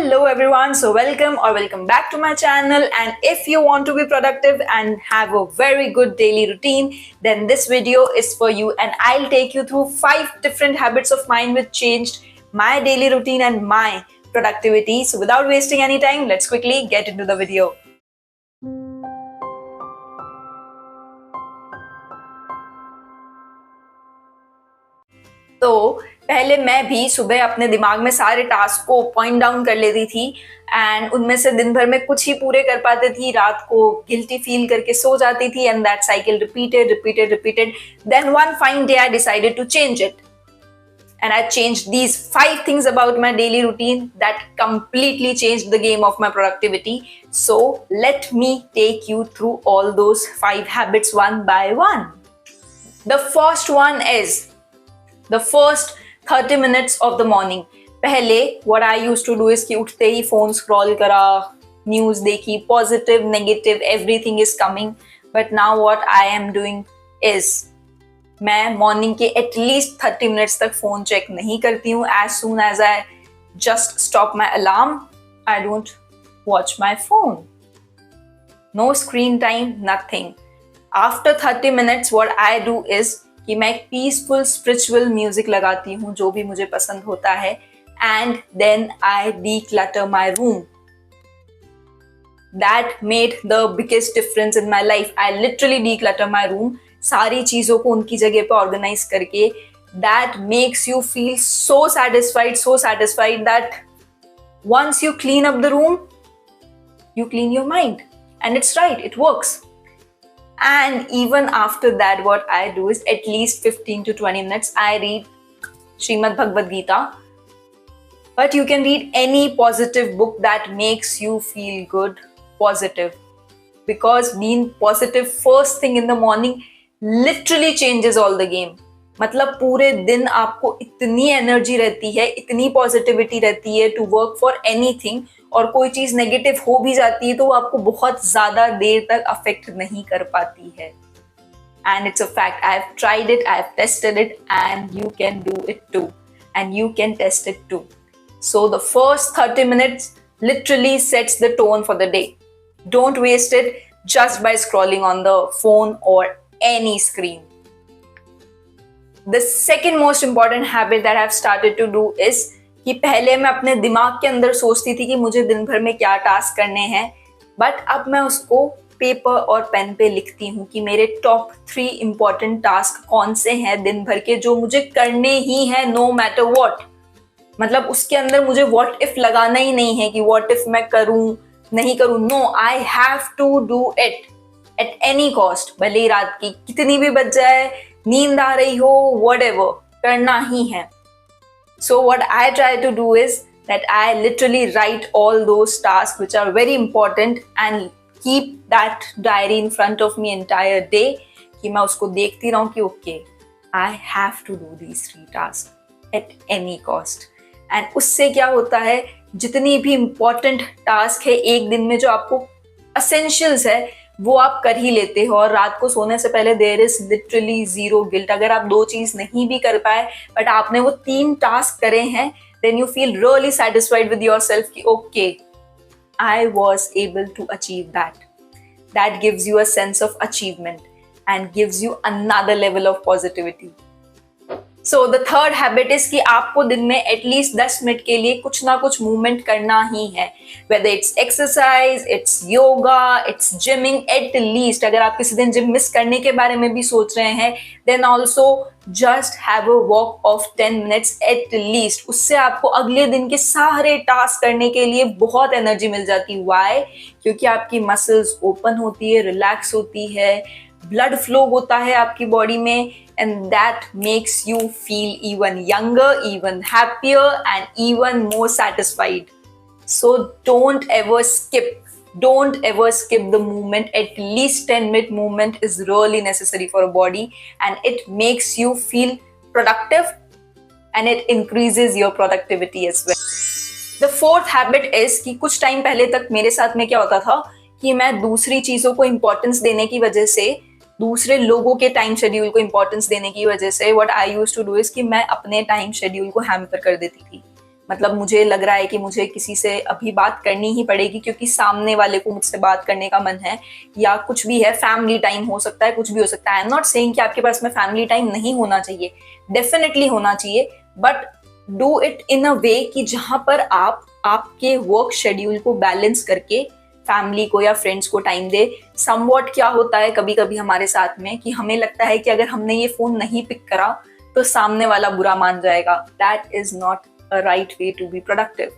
Hello everyone, so welcome back to my channel, and if you want to be productive and have a very good daily routine, then this video is for you, and I'll take you through 5 different habits of mine which changed my daily routine and my productivity. So without wasting any time, let's quickly get into the video. तो पहले मैं भी सुबह अपने दिमाग में सारे task को पॉइंट डाउन कर लेती थी एंड उनमें से दिन भर में कुछ ही पूरे कर पाती थी, रात को गिल्टी फील करके सो जाती थी and that cycle repeated. Then one fine day I decided to change it and I changed these 5 things about my daily routine that completely changed the game of my productivity. So let me take you through all those 5 habits one by one. The first one is the first 30 minutes of the morning. पहले what I used to do is कि उठते ही phone scroll करा, news देखी, positive, negative, everything is coming. But now what I am doing is मैं morning के at least 30 minutes तक phone check नहीं करती हूँ. As soon as I just stop my alarm, I don't watch my phone. No screen time, nothing. After 30 minutes what I do is कि मैं एक peaceful spiritual music लगाती हूँ जो भी मुझे पसंद होता है, and then I declutter my room. That made the biggest difference in my life. I literally declutter my room, सारी चीजों को उनकी जगह पे ऑर्गेनाइज करके. That makes you feel so satisfied that once you clean up the room, you clean your mind, and it's right, it works. And even after that, what I do is at least 15 to 20 minutes I read Srimad Bhagavad Gita. But you can read any positive book that makes you feel good, positive, because being positive first thing in the morning literally changes all the game. मतलब पूरे दिन आपको इतनी energy रहती है, इतनी positivity रहती है टू वर्क फॉर एनीथिंग, और कोई चीज नेगेटिव हो भी जाती है तो वो आपको बहुत ज्यादा देर तक अफेक्ट नहीं कर पाती है. And it's a fact. I have tried it, I have tested it, and you can do it too, and you can test it too. So the first 30 minutes literally sets the tone for the day. Don't waste it just by scrolling on the phone or any screen. The second most important habit that I've started to do is कि पहले मैं अपने दिमाग के अंदर सोचती थी कि मुझे दिन भर में क्या टास्क करने हैं, बट अब मैं उसको पेपर और पेन पे लिखती हूँ कि मेरे टॉप 3 इंपॉर्टेंट टास्क कौन से हैं दिन भर के जो मुझे करने ही है, नो मैटर व्हाट. मतलब उसके अंदर मुझे व्हाट इफ लगाना ही नहीं है कि व्हाट इफ मैं करूँ नहीं करूँ. No, I have to do it at any cost. भले ही रात की कितनी भी बज जाए, नींद आ रही हो, whatever, करना ही है. So what I try to do is that I literally write all those tasks which are very important and keep that diary in front of me entire day, कि मैं उसको देखती रहूं कि okay, I have to do these 3 tasks at any cost. And उससे क्या होता है, जितनी भी important task है एक दिन में जो आपको essentials है वो आप कर ही लेते हो, और रात को सोने से पहले there is literally zero guilt. अगर आप 2 चीज नहीं भी कर पाए बट आपने वो 3 टास्क करे हैं, then you feel really satisfied with yourself कि okay, I was able to achieve that. That gives you a sense of achievement and gives you another level of positivity. So the third habit is कि आपको दिन में at least 10 minute के लिए कुछ ना कुछ मूवमेंट करना ही है. Whether it's exercise, it's yoga, it's gymming. At least अगर आप किसी दिन जिम मिस करने के बारे में भी सोच रहे हैं, then also just have a walk of 10 minutes at least. उससे आपको अगले दिन के सारे टास्क करने के लिए बहुत एनर्जी मिल जाती है. व्हाई? क्योंकि आपकी मसल्स ओपन होती है, रिलैक्स होती है, ब्लड फ्लो होता है आपकी बॉडी में, and that makes you feel even younger, even happier, and even more satisfied. So don't ever skip the movement. At least 10-minute movement is really necessary for a body, and it makes you feel productive, and it increases your productivity as well. The fourth habit is कि कुछ time पहले तक मेरे साथ में क्या होता था कि मैं दूसरी चीजों को इंपॉर्टेंस देने की वजह से, दूसरे लोगों के टाइम शेड्यूल को इंपॉर्टेंस देने की वजह से, what I used to do is कि मैं अपने टाइम शेड्यूल को हैम्पर कर देती थी. मतलब मुझे लग रहा है कि मुझे किसी से अभी बात करनी ही पड़ेगी क्योंकि सामने वाले को मुझसे बात करने का मन है, या कुछ भी है, फैमिली टाइम हो सकता है, कुछ भी हो सकता है। आई एम नॉट सेइंग कि आपके पास में फैमिली टाइम नहीं होना चाहिए, डेफिनेटली होना चाहिए, बट डू इट इन अ वे कि जहां पर आप आपके वर्क शेड्यूल को बैलेंस करके फैमिली को या फ्रेंड्स को टाइम दे। समवॉट क्या होता है कभी कभी हमारे साथ में कि हमें लगता है कि अगर हमने ये फोन नहीं पिक करा तो सामने वाला बुरा मान जाएगा। That is not a right way to be productive.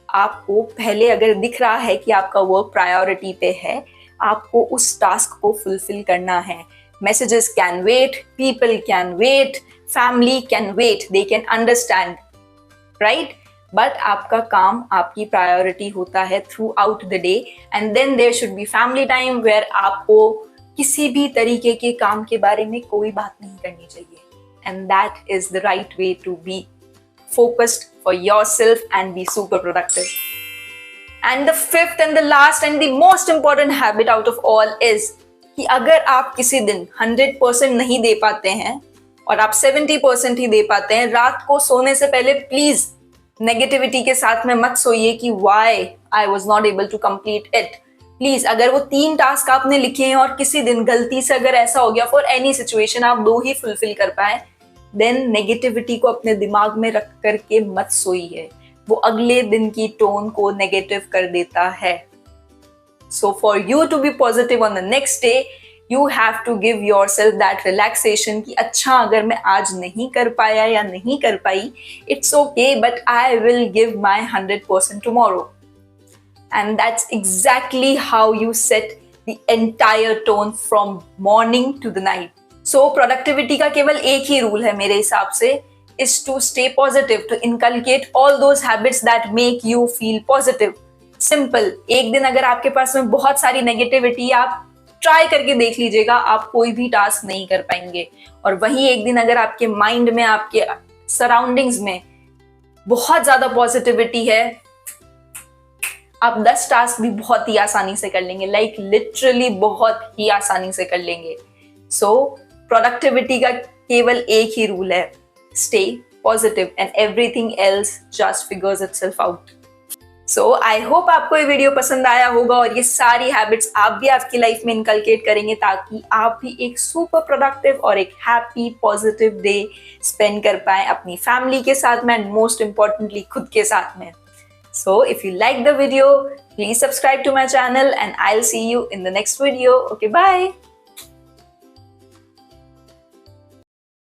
आपको पहले अगर दिख रहा है कि आपका वर्क प्रायोरिटी पे है, आपको उस टास्क को फुलफिल करना है। Messages can wait, people can wait, family can wait, they can understand, right? But आपका काम आपकी प्रायोरिटी होता है throughout the day, and then there should be family time where आपको किसी भी तरीके के काम के बारे में कोई बात नहीं करनी चाहिए। And that is the right way to be focused for yourself and be super productive. And the fifth and the last and the most important habit out of all is कि अगर आप किसी दिन 100% नहीं दे पाते हैं और आप 70% ही दे पाते हैं, रात को सोने से पहले प्लीज नेगेटिविटी के साथ में मत सोइए कि why I was not able to complete it. Please, अगर वो 3 टास्क आपने लिखे हैं और किसी दिन गलती से अगर ऐसा हो गया फॉर एनी सिचुएशन आप 2 ही फुलफिल कर पाए, देन नेगेटिविटी को अपने दिमाग में रख करके मत सोइए, वो अगले दिन की टोन को नेगेटिव कर देता है। So for you to be positive on the next day, you have to give yourself that relaxation कि अच्छा अगर मैं आज नहीं कर पाया या नहीं कर पाई, it's okay, but I will give my 100% tomorrow. And that's exactly how you set the entire tone from morning to the night. So productivity का केवल एक ही रूल है मेरे हिसाब से, is to stay positive, to inculcate all those habits that make you feel positive. Simple, एक दिन अगर आपके पास में बहुत सारी नेगेटिविटी, आप ट्राई करके देख लीजिएगा, आप कोई भी टास्क नहीं कर पाएंगे। और वहीं एक दिन अगर आपके माइंड में, आपके सराउंडिंग्स में बहुत ज्यादा पॉजिटिविटी है, आप 10 टास्क भी बहुत ही आसानी से कर लेंगे, लाइक लिटरली बहुत ही आसानी से कर लेंगे। सो प्रोडक्टिविटी का केवल एक ही रूल है, stay positive and everything else just figures itself out. So I hope आपको ये वीडियो पसंद आया होगा और ये सारी हैबिट्स आप भी आपकी लाइफ में इनकलकेट करेंगे ताकि आप भी एक सुपर प्रोडक्टिव और एक हैप्पी पॉजिटिव डे स्पेंड कर पाए अपनी फैमिली के साथ में, एंड मोस्ट इंपॉर्टेंटली खुद के साथ में। So if you like the video, please subscribe to my channel and I will see you in the next video. Okay, bye.